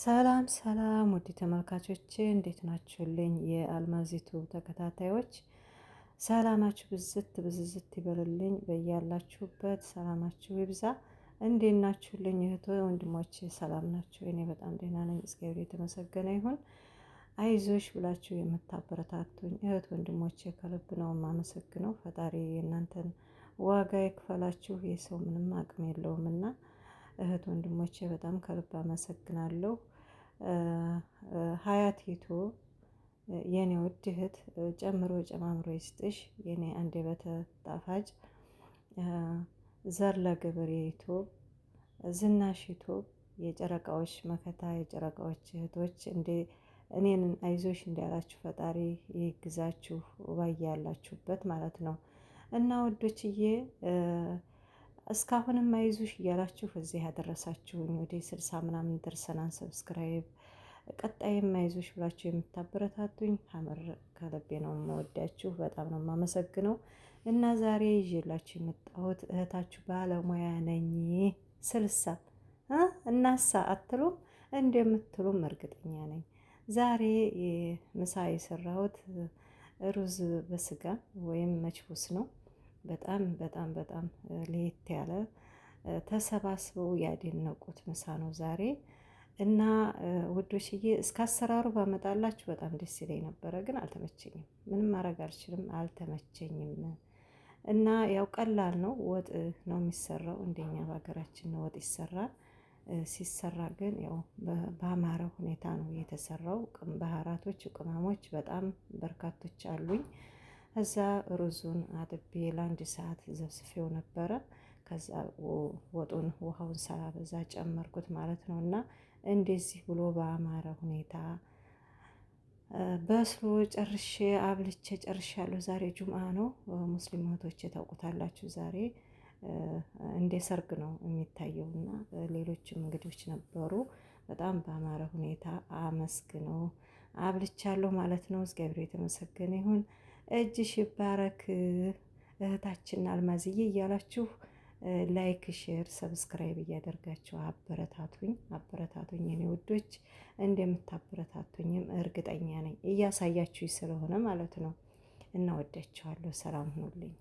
ሰላም ሰላም ውድ ተመልካቾቼ እንዴት ናችሁልኝ? የአልማዚቱ ተከታታዮች ሰላማችሁ ብዝት ብዝዝት ይበልልኝ። በያላችሁበት ሰላማችሁ ይብዛ። እንዴት ናችሁልኝ? እህቶ ወንድሞቼ ሰላም ናችሁ? እኔ በጣም ደህና ነኝ፣ እግዚአብሔር የተመሰገነ ይሁን። አይዞሽ ብላችሁ የምታበረታቱኝ እህት ወንድሞቼ ከልብ ነው የማመሰግነው። ፈጣሪ የእናንተን ዋጋ ይክፈላችሁ። የሰው ምንም አቅም የለውምና እህት ወንድሞቼ በጣም ከልብ አመሰግናለሁ። ሀያቲቱ የኔ ውድ እህት ጨምሮ ጨማምሮ ይስጥሽ። የኔ አንደበተ ጣፋጭ ዘር ለገበሬ ዩቱብ፣ ዝናሽ ዩቱብ፣ የጨረቃዎች መከታ የጨረቃዎች እህቶች እኔን አይዞሽ እንዳላችሁ ፈጣሪ ይግዛችሁ ባያላችሁበት ማለት ነው። እና ወዶችዬ እስካሁንም አይዞሽ እያላችሁ እዚህ ያደረሳችሁኝ ወደ 60 ምናምን ደርሰናል ሰብስክራይብ። ቀጣይም አይዞሽ ብላችሁ የምታበረታቱኝ ሀመር ከልቤ ነው የምወዳችሁ፣ በጣም ነው የማመሰግነው። እና ዛሬ ይዤላችሁ የመጣሁት እህታችሁ ባለሙያ ነኝ ስልሳ እናሳ አትሉም እንደምትሉም እርግጠኛ ነኝ። ዛሬ ምሳ የሰራሁት ሩዝ በስጋ ወይም መችቡስ ነው። በጣም በጣም በጣም ለየት ያለ ተሰባስበው ያደነቁት ምሳ ነው ዛሬ። እና ውዶችዬ እስከ አሰራሩ ባመጣላችሁ በጣም ደስ ይለኝ ነበረ፣ ግን አልተመቸኝም። ምንም ማድረግ አልችልም፣ አልተመቸኝም። እና ያው ቀላል ነው፣ ወጥ ነው የሚሰራው። እንደኛ በሀገራችን ወጥ ይሰራል። ሲሰራ ግን ያው በአማረ ሁኔታ ነው የተሰራው። ባህራቶች ቅመሞች በጣም በርካቶች አሉኝ። እዛ ሩዙን አጥቤ ለአንድ ሰዓት ዘብስፌው ነበረ። ከዛ ወጡን ውሃውን ሳላበዛ ጨመርኩት ማለት ነው። እና እንደዚህ ብሎ በአማረ ሁኔታ በስሎ ጨርሼ አብልቼ ጨርሻለሁ። ዛሬ ጁምአ ነው። ሙስሊም እህቶቼ ታውቁታላችሁ። ዛሬ እንደ ሰርግ ነው የሚታየው እና ሌሎችም እንግዶች ነበሩ። በጣም በአማረ ሁኔታ አመስግነው አብልቻለሁ ማለት ነው። እግዚአብሔር የተመሰገነ ይሁን። እጅሽ ይባረክ እህታችን አልማዝዬ እያላችሁ ላይክ፣ ሼር፣ ሰብስክራይብ እያደርጋችሁ አበረታቱኝ አበረታቱኝ የኔ ውዶች። እንደምታበረታቱኝም እርግጠኛ ነኝ፣ እያሳያችሁኝ ስለሆነ ማለት ነው። እና ወዳችኋለሁ። ሰላም ሁኑልኝ።